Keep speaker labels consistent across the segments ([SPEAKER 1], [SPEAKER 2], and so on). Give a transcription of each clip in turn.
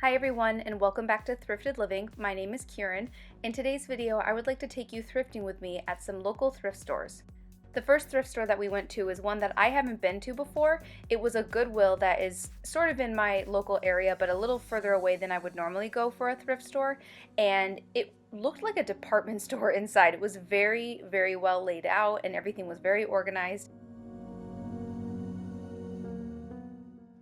[SPEAKER 1] Hi everyone and welcome back to Thrifted Living. My name is Kieran. In today's video, I would like to take you thrifting with me at some local thrift stores. The first thrift store that we went to is one that I haven't been to before. It was a Goodwill that is sort of in my local area, but a little further away than I would normally go for a thrift store. And it looked like a department store inside. It was very, very well laid out and everything was very organized.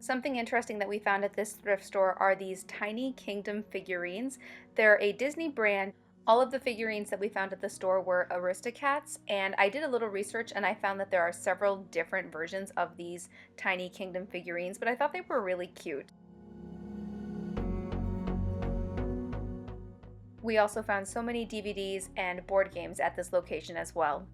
[SPEAKER 1] Something interesting that we found at this thrift store are these Tiny Kingdom figurines. They're a Disney brand. All of the figurines that we found at the store were Aristocats, and I did a little research and I found that there are several different versions of these Tiny Kingdom figurines, but I thought they were really cute. We also found so many DVDs and board games at this location as well.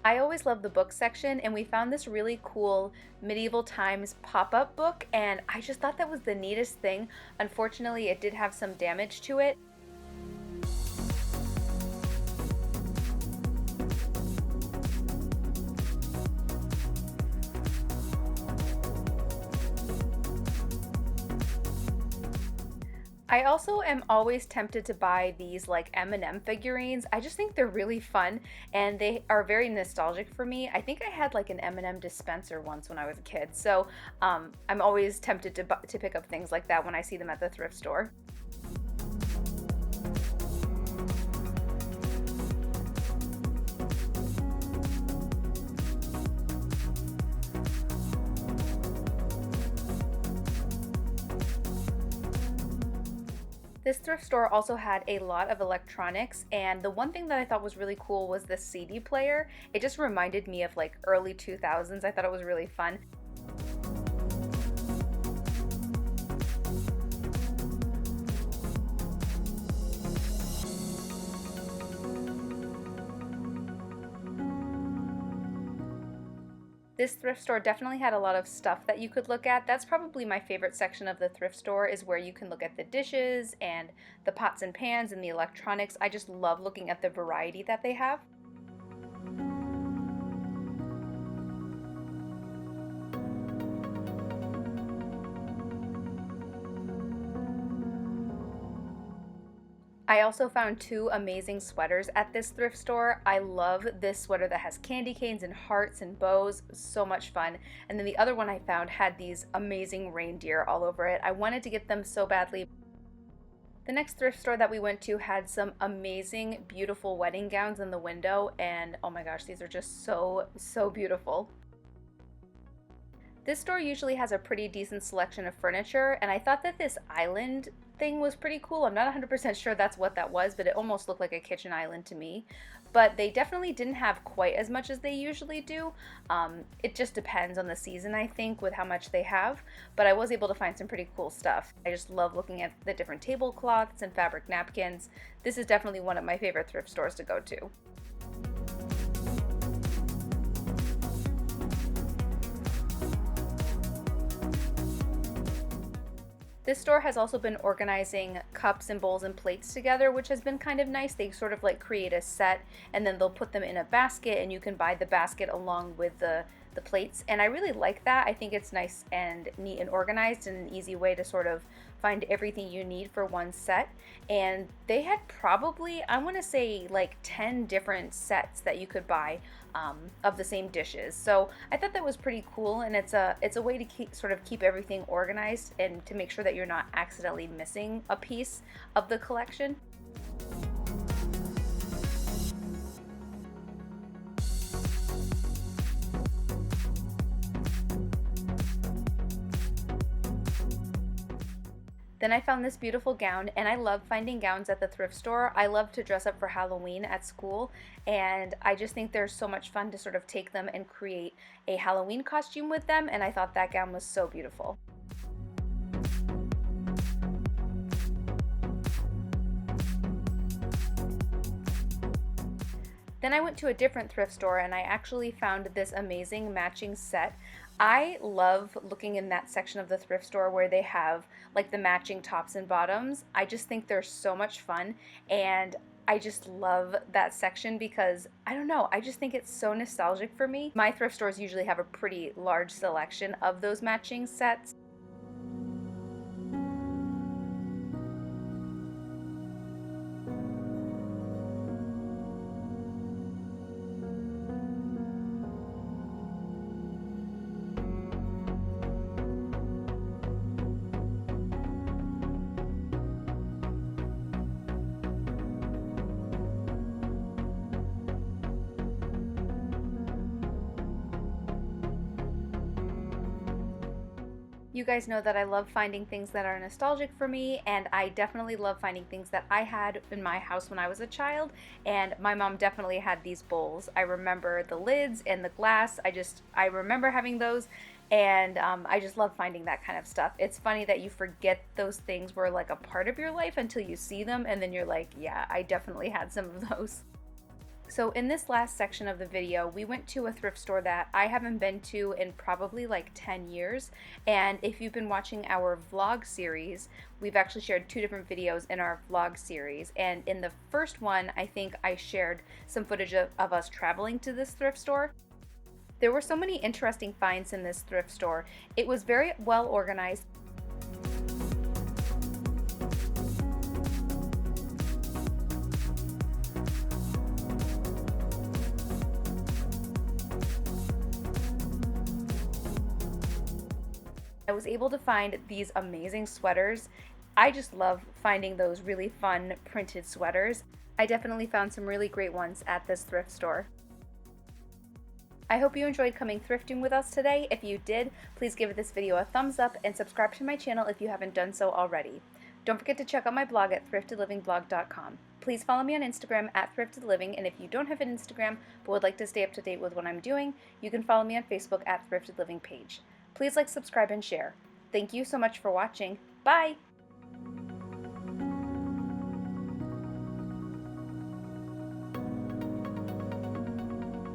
[SPEAKER 1] I always love the book section, and we found this really cool medieval times pop-up book, and I just thought that was the neatest thing. Unfortunately, it did have some damage to it. I also am always tempted to buy these like M&M figurines. I just think they're really fun and they are very nostalgic for me. I think I had like an M&M dispenser once when I was a kid, so I'm always tempted to pick up things like that when I see them at the thrift store. This thrift store also had a lot of electronics, and the one thing that I thought was really cool was the CD player. It just reminded me of like early 2000s. I thought it was really fun. This thrift store definitely had a lot of stuff that you could look at. That's probably my favorite section of the thrift store, is where you can look at the dishes and the pots and pans and the electronics. I just love looking at the variety that they have. I also found two amazing sweaters at this thrift store. I love this sweater that has candy canes and hearts and bows. So much fun. And then the other one I found had these amazing reindeer all over it. I wanted to get them so badly. The next thrift store that we went to had some amazing, beautiful wedding gowns in the window, and oh my gosh, these are just so beautiful. This store usually has a pretty decent selection of furniture, and I thought that this island thing was pretty cool. I'm not 100% sure that's what that was, but it almost looked like a kitchen island to me. But they definitely didn't have quite as much as they usually do. It just depends on the season, I think, with how much they have. But I was able to find some pretty cool stuff. I just love looking at the different tablecloths and fabric napkins. This is definitely one of my favorite thrift stores to go to. This store has also been organizing cups and bowls and plates together, which has been kind of nice. They sort of like create a set and then they'll put them in a basket, and you can buy the basket along with the plates. And I really like that. I think it's nice and neat and organized, and an easy way to sort of find everything you need for one set. And they had probably, I want to say, like 10 different sets that you could buy of the same dishes. So I thought that was pretty cool, and it's a way to keep everything organized and to make sure that you're not accidentally missing a piece of the collection. Then I found this beautiful gown, and I love finding gowns at the thrift store. I love to dress up for Halloween at school, and I just think they're so much fun to sort of take them and create a Halloween costume with them, and I thought that gown was so beautiful. Then I went to a different thrift store and I actually found this amazing matching set. I love looking in that section of the thrift store where they have like the matching tops and bottoms. I just think they're so much fun, and I just love that section because, I don't know, I just think it's so nostalgic for me. My thrift stores usually have a pretty large selection of those matching sets. You guys know that I love finding things that are nostalgic for me, and I definitely love finding things that I had in my house when I was a child, and my mom definitely had these bowls. I remember the lids and the glass. I remember having those, and I just love finding that kind of stuff. It's funny that you forget those things were like a part of your life until you see them, and then you're like, yeah, I definitely had some of those. So in this last section of the video, we went to a thrift store that I haven't been to in probably like 10 years. And if you've been watching our vlog series, we've actually shared 2 different videos in our vlog series. And in the first one, I think I shared some footage of us traveling to this thrift store. There were so many interesting finds in this thrift store. It was very well organized. I was able to find these amazing sweaters. I just love finding those really fun printed sweaters. I definitely found some really great ones at this thrift store. I hope you enjoyed coming thrifting with us today. If you did, please give this video a thumbs up and subscribe to my channel if you haven't done so already. Don't forget to check out my blog at thriftedlivingblog.com. Please follow me on Instagram at thriftedliving, and if you don't have an Instagram but would like to stay up to date with what I'm doing, you can follow me on Facebook at thriftedliving page. Please like, subscribe, and share. Thank you so much for watching. Bye!